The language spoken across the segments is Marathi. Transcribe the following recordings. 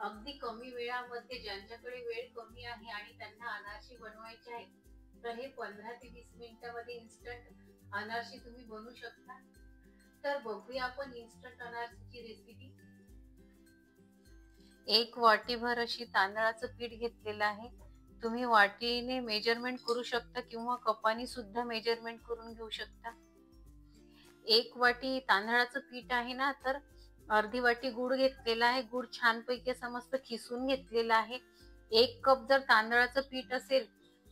अगदी कमी वेळामध्ये ज्यांच्याकडे वेळ कमी आहे आणि त्यांना अनारसे बनवायचे आहे, तर हे 15 ते 20 मिनिटांमध्ये इन्स्टंट अनारसे तुम्ही बनवू शकता. तर बघूया आपण इन्स्टंट अनारसेची रेसिपी. एक वाटीभर अशी तांदळाचं पीठ घेतलेलं आहे. तुम्ही वाटीने मेजरमेंट करू शकता किंवा कपाने सुद्धा मेजरमेंट करून घेऊ शकता. एक वाटी तांदळाचं पीठ आहे ना, तर अर्धी वाटी गुळ घेतलेला आहे. गुळ छानपैकी असा मस्त खिसून घेतलेला आहे. 1 कप जर तांदळाचं पीठ असेल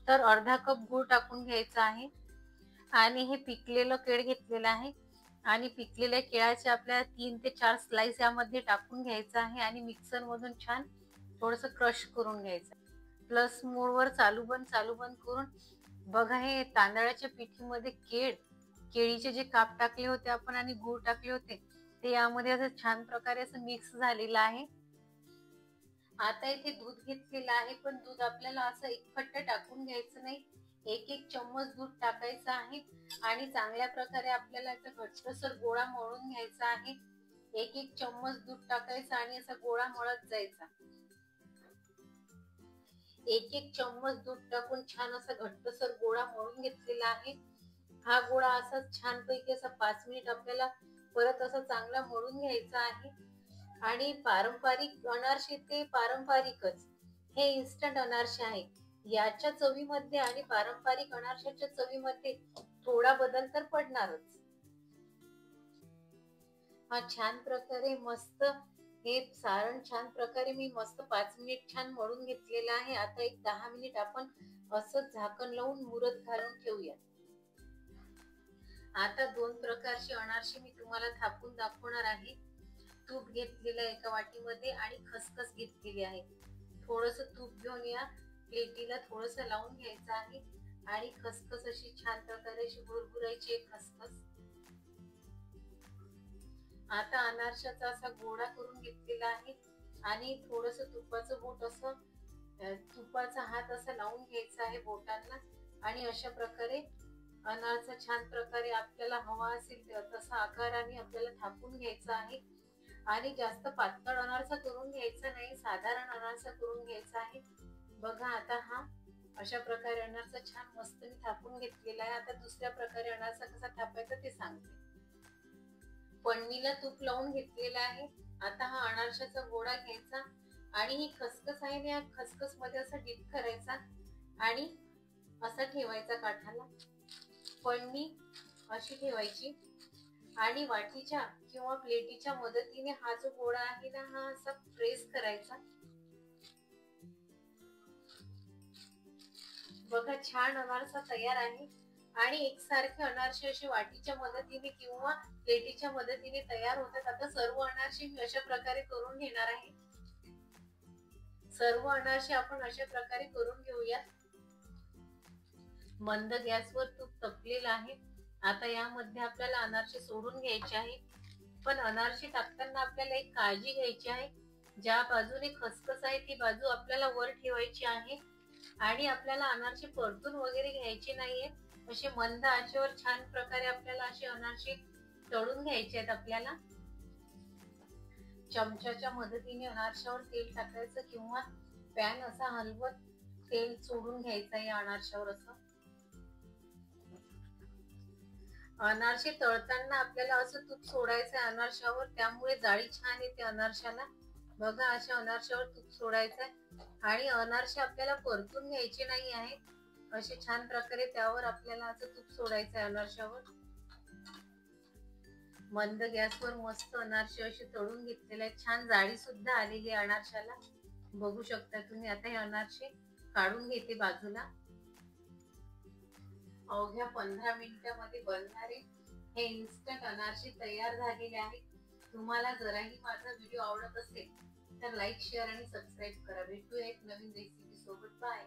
तर अर्धा कप गुळ टाकून घ्यायचा आहे. आणि हे पिकलेलं केळ घेतलेलं आहे आणि पिकलेल्या केळाचे आपल्याला 3 ते 4 स्लाइस यामध्ये टाकून घ्यायचं आहे आणि मिक्सर मधून छान थोडंसं क्रश करून घ्यायचं. प्लस मोडवर चालू बंद करून बघा, हे तांदळाच्या पिठीमध्ये केळीचे जे काप टाकले होते आपण आणि गूळ टाकले होते ते यामध्ये असं छान प्रकारे असं मिक्स झालेलं आहे. आता इथे दूध घेतलेलं आहे, पण दूध आपल्याला असं एकखट्ट टाकून घ्यायचं नाही. एक चम्मच दूध टाकायचं आहे आणि चांगल्या प्रकारे आपल्याला याचा घट्टसर गोळा मळून घ्यायचा आहे. एक चम्मच दूध टाकायचं आणि असा गोळा मळत जायचा. एक चम्मच दूध टाकून छान असा घट्टसर गोळा मळून घेतलेला आहे. हा गोळा असा छानपैकी असा 5 मिनिट आपल्याला परत असा चांगला मळून घ्यायचा आहे. आणि पारंपरिक अनारसे ते पारंपरिकच, हे इन्स्टंट अनारसे आहे. याच्या चवीमध्ये आणि पारंपरिक अनारशाच्या चवीमध्ये थोडा बदल तर पडणारच. हा छान प्रकारे मस्त हे सारण छान प्रकारे मी मस्त 5 मिनिट छान मळून घेतलेलं आहे. आता एक 10 मिनिट आपण असं झाकण लावून मुरत घालून ठेवूया. आता 2 प्रकारचे अनारसे मी तुम्हाला थापून दाखवणार आहे. तूप घेतलेलं आहे एका वाटीमध्ये आणि खसखस घेतलेली आहे. थोडंसं तूप घेऊन या प्लेटीला थोडंसं लावून घ्यायचं आहे आणि खसखस अशी छान प्रकारे अशी भुरभुरायची आहे खसखस. आता अनारशाचा असा गोळा करून घेतलेला आहे आणि थोडंसं तुपाचं बोट असं तुपाचा हात असा लावून घ्यायचा आहे बोटांना आणि अशा प्रकारे अनारसा छान प्रकारे आपल्याला हवा असेल तसा आकाराने आपल्याला थापून घ्यायचा आहे. आणि जास्त पातळ अनारसा करून घ्यायचा नाही, साधारण अनारसा करून घ्यायचा आहे. बघा, आता हा अशा प्रकारे अनारसा छान मस्त मी थापून घेतलेला आहे. आता दुसऱ्या प्रकारे अनारसा कसा थापायचा ते सांगते. पन्नीला तूप लावून घेतलेला आहे. आता हा अनारशाचा गोळा घ्यायचा आणि ही खसखस आहे ना, खसखस मध्ये असा डीप करायचा आणि असा ठेवायचा काठाला. पन्नी अशी ठेवायची आणि वाटीच्या किंवा प्लेटीच्या मदतीने हा जो गोळा आहे ना, हा असा प्रेस करायचा. बघा, छान अनारसा तयार आहे आणि एकसारखे अनारसे असे वाटीच्या मदतीने किंवा प्लेटीच्या मदतीने तयार होतात. आता सर्व अनारसे मी अशा प्रकारे करून घेणार आहे. सर्व अनारसे आपण अशा प्रकारे करून घेऊया. मंद गॅसवर तूप तपलेलं आहे. आता यामध्ये आपल्याला अनारसे सोडून घ्यायचे आहे. पण अनारसे टाकताना आपल्याला एक काळजी घ्यायची आहे. ज्या बाजूने खसखस आहे ती बाजू आपल्याला वर ठेवायची आहे आणि आपल्याला अनारसे परतून वगैरे घ्यायचे नाहीये. असे मंद आचेवर छान प्रकारे आपल्याला असे अनारसे तळून घ्यायचे आहेत. आपल्याला चमच्याच्या मदतीने अनारशावर तेल टाकायचं किंवा पॅन असा हलवत तेल सोडून घ्यायचं या अनारशावर. असं अनारसे तळताना आपल्याला असं तूप सोडायचं आहे अनारशावर, त्यामुळे जाळी छान येते अनारशाला. बघा, अशा अनारशावर तूप सोडायचंय आणि अनारसे आपल्याला परतून घ्यायचे नाही आहे. असे छान प्रकारे त्यावर आपल्याला असं तूप सोडायचं आहे अनारशावर. मंद गॅसवर मस्त अनारसे असे तळून घेतलेले आहेत. छान जाळी सुद्धा आलेली आहे अनारशाला, बघू शकता तुम्ही. आता हे अनारसे काढून घेते बाजूला. अवघ्या 15 मिनिटांमध्ये बनणारे हे इन्स्टंट अनारसे तयार झालेले आहेत. तुम्हाला जराही माझा व्हिडिओ आवडत असेल तर लाईक, शेअर आणि सबस्क्राईब करा. भेटूया एक नवीन रेसिपी सोबत. बाय.